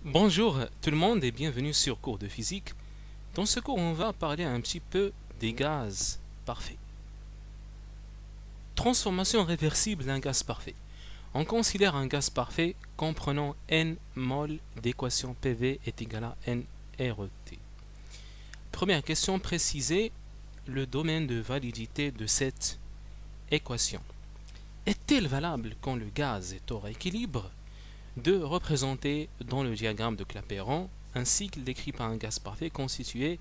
Bonjour tout le monde et bienvenue sur Cours de physique. Dans ce cours, on va parler un petit peu des gaz parfaits. Transformation réversible d'un gaz parfait. On considère un gaz parfait comprenant n mol d'équation PV est égal à nRT. Première question, préciser le domaine de validité de cette équation. Est-elle valable quand le gaz est hors équilibre? De représenter dans le diagramme de Clapeyron un cycle décrit par un gaz parfait constitué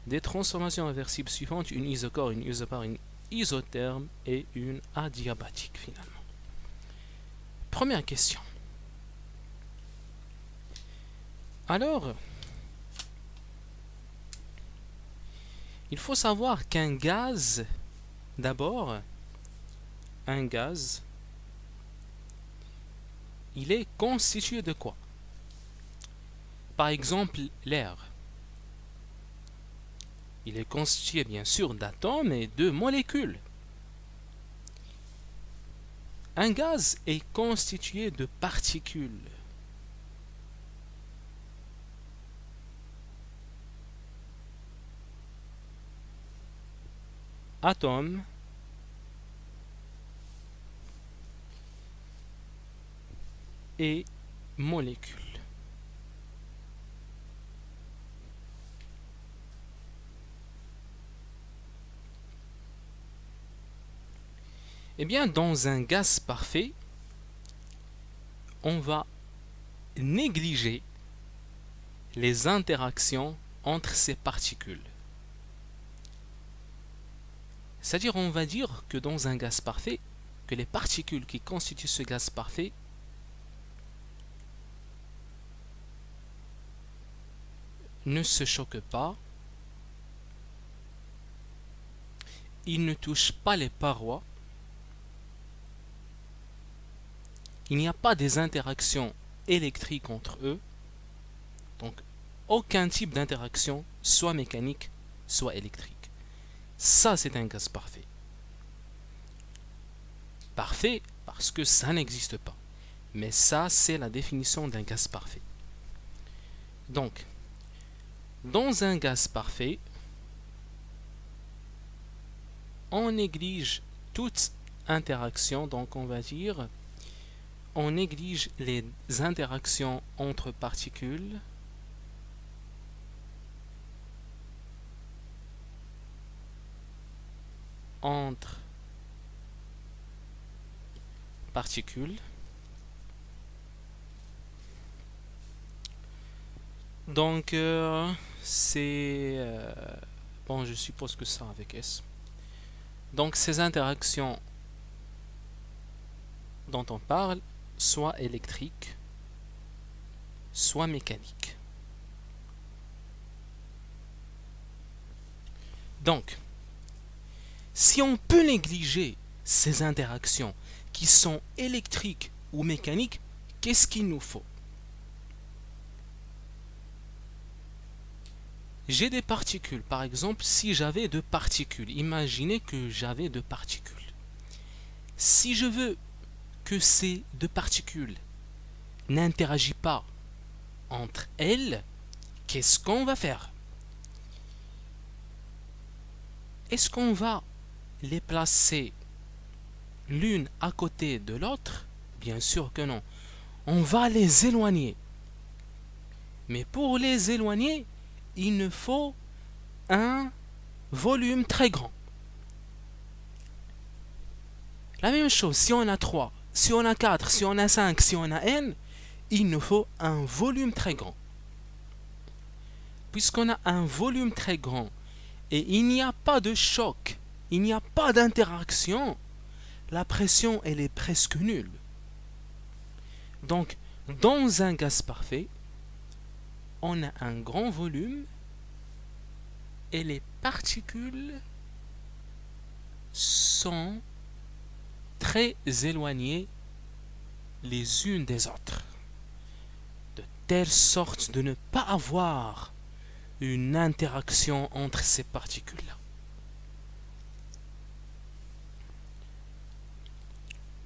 des transformations réversibles suivantes, une isochore, une isopare, une isotherme et une adiabatique finalement. Première question. Alors, il faut savoir qu'un gaz, d'abord, un gaz, il est constitué de quoi? Par exemple, l'air. Il est constitué bien sûr d'atomes et de molécules. Un gaz est constitué de particules. Atomes et molécules. Eh bien, dans un gaz parfait, on va négliger les interactions entre ces particules. C'est-à-dire, on va dire que dans un gaz parfait, que les particules qui constituent ce gaz parfait ne se choquent pas, ils ne touchent pas les parois, il n'y a pas des interactions électriques entre eux, donc aucun type d'interaction, soit mécanique, soit électrique. Ça, c'est un gaz parfait. Parfait parce que ça n'existe pas. Mais ça, c'est la définition d'un gaz parfait. Donc, dans un gaz parfait, on néglige toute interaction, donc on va dire, on néglige les interactions entre particules, Donc, c'est... bon, je suppose que ça avec S. Donc, ces interactions dont on parle, soit électriques, soit mécaniques. Donc, si on peut négliger ces interactions qui sont électriques ou mécaniques, qu'est-ce qu'il nous faut? J'ai des particules. Par exemple, si j'avais deux particules, imaginez que j'avais deux particules. Si je veux que ces deux particules n'interagissent pas entre elles, qu'est-ce qu'on va faire? Est-ce qu'on va les placer l'une à côté de l'autre? Bien sûr que non. On va les éloigner. Mais pour les éloigner, il nous faut un volume très grand. La même chose, si on a 3, si on a 4, si on a 5, si on a n, il nous faut un volume très grand. Puisqu'on a un volume très grand et il n'y a pas de choc, il n'y a pas d'interaction, la pression elle est presque nulle. Donc, dans un gaz parfait, on a un grand volume et les particules sont très éloignées les unes des autres, de telle sorte de ne pas avoir une interaction entre ces particules-là.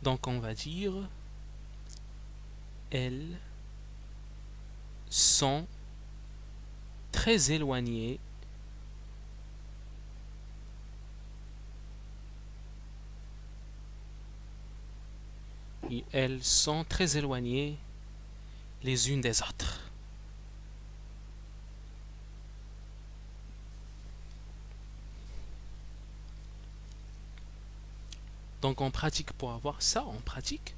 Donc on va dire elles sont très éloignées les unes des autres. Donc on pratique pour avoir ça, on pratique,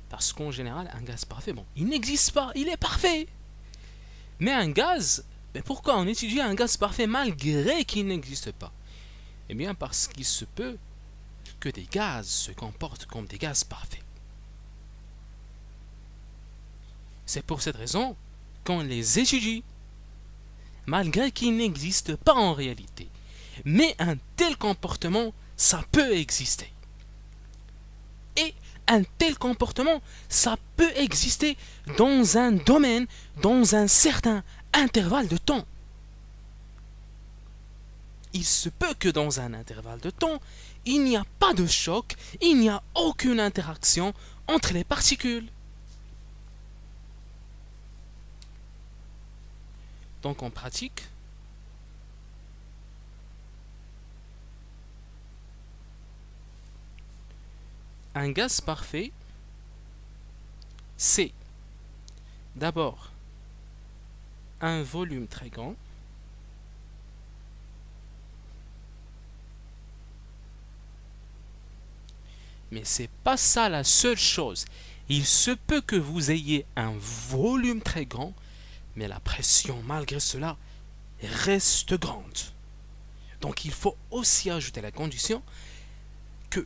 parce qu'en général, un gaz parfait, bon, il n'existe pas, il est parfait. Mais un gaz, mais pourquoi on étudie un gaz parfait malgré qu'il n'existe pas? Eh bien parce qu'il se peut que des gaz se comportent comme des gaz parfaits. C'est pour cette raison qu'on les étudie, malgré qu'ils n'existent pas en réalité. Mais un tel comportement, ça peut exister. Et un tel comportement, ça peut exister dans un domaine, dans un certain intervalle de temps. Il se peut que dans un intervalle de temps, il n'y a pas de choc, il n'y a aucune interaction entre les particules. Donc en pratique, un gaz parfait, c'est d'abord un volume très grand, mais c'est pas ça la seule chose. Il se peut que vous ayez un volume très grand, mais la pression malgré cela reste grande. Donc il faut aussi ajouter la condition que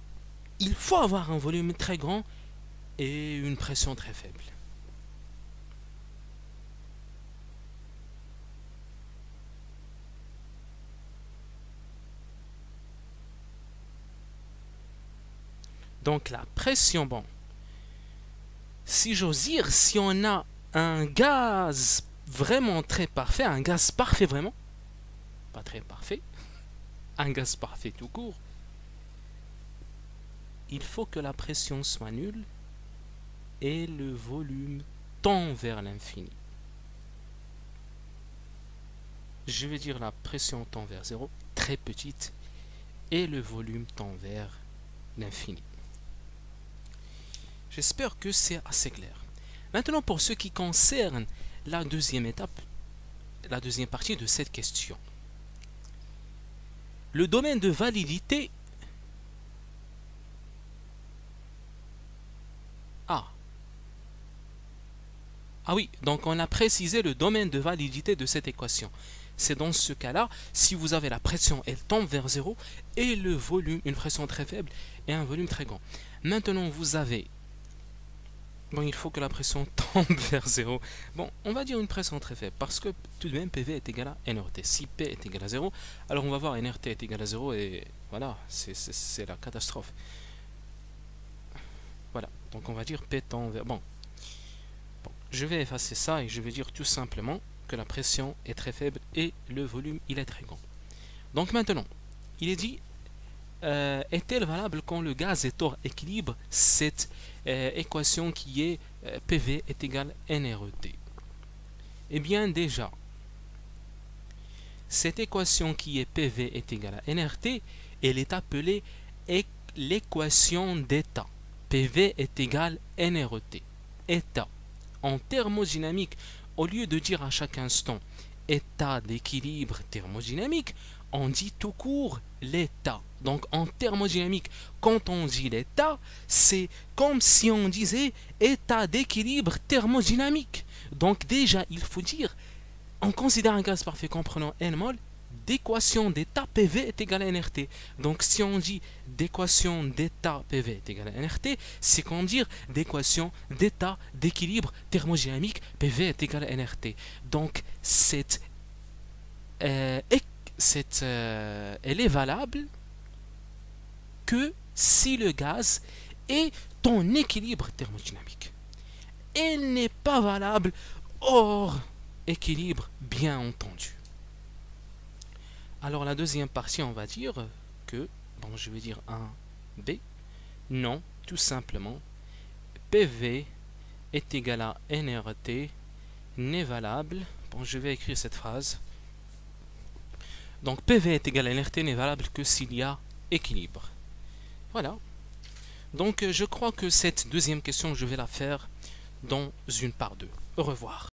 il faut avoir un volume très grand et une pression très faible. Donc la pression, bon, si j'ose dire, si on a un gaz vraiment très parfait, un gaz parfait vraiment, pas très parfait, un gaz parfait tout court, il faut que la pression soit nulle et le volume tend vers l'infini. Je vais dire la pression tend vers 0, très petite, et le volume tend vers l'infini. J'espère que c'est assez clair. Maintenant, pour ce qui concerne la deuxième étape, la deuxième partie de cette question. Le domaine de validité. Ah oui, donc on a précisé le domaine de validité de cette équation. C'est dans ce cas-là, si vous avez la pression, elle tombe vers 0, et le volume, une pression très faible, et un volume très grand. Maintenant, vous avez... Bon, il faut que la pression tombe vers 0. Bon, on va dire une pression très faible, parce que tout de même, PV est égal à nRT. Si P est égal à 0, alors on va voir nRT est égal à 0, et voilà, c'est la catastrophe. Voilà, donc on va dire P tend vers... Bon, je vais effacer ça, et je vais dire tout simplement que la pression est très faible, et le volume, il est très grand. Donc maintenant, il est dit... est-elle valable quand le gaz est hors équilibre, cette équation qui est PV est égal à nRT? Eh bien déjà, cette équation qui est PV est égal à nRT, elle est appelée l'équation d'état. PV est égal à nRT. État. En thermodynamique, au lieu de dire à chaque instant état d'équilibre thermodynamique, on dit tout court l'état. Donc en thermodynamique, quand on dit l'état, c'est comme si on disait état d'équilibre thermodynamique. Donc déjà, il faut dire, on considère un gaz parfait comprenant n mol, d'équation d'état PV est égal à nRT. Donc si on dit d'équation d'état PV est égal à nRT, c'est comme dire d'équation d'état d'équilibre thermodynamique PV est égal à nRT. Donc elle est valable que si le gaz est en équilibre thermodynamique. Elle n'est pas valable hors équilibre, bien entendu. Alors la deuxième partie, on va dire que, bon, je vais dire 1B, non, tout simplement, PV est égal à nRT n'est valable. Bon, je vais écrire cette phrase. Donc PV est égal à NRT n'est valable que s'il y a équilibre. Voilà. Donc je crois que cette deuxième question, je vais la faire dans une part 2. Au revoir.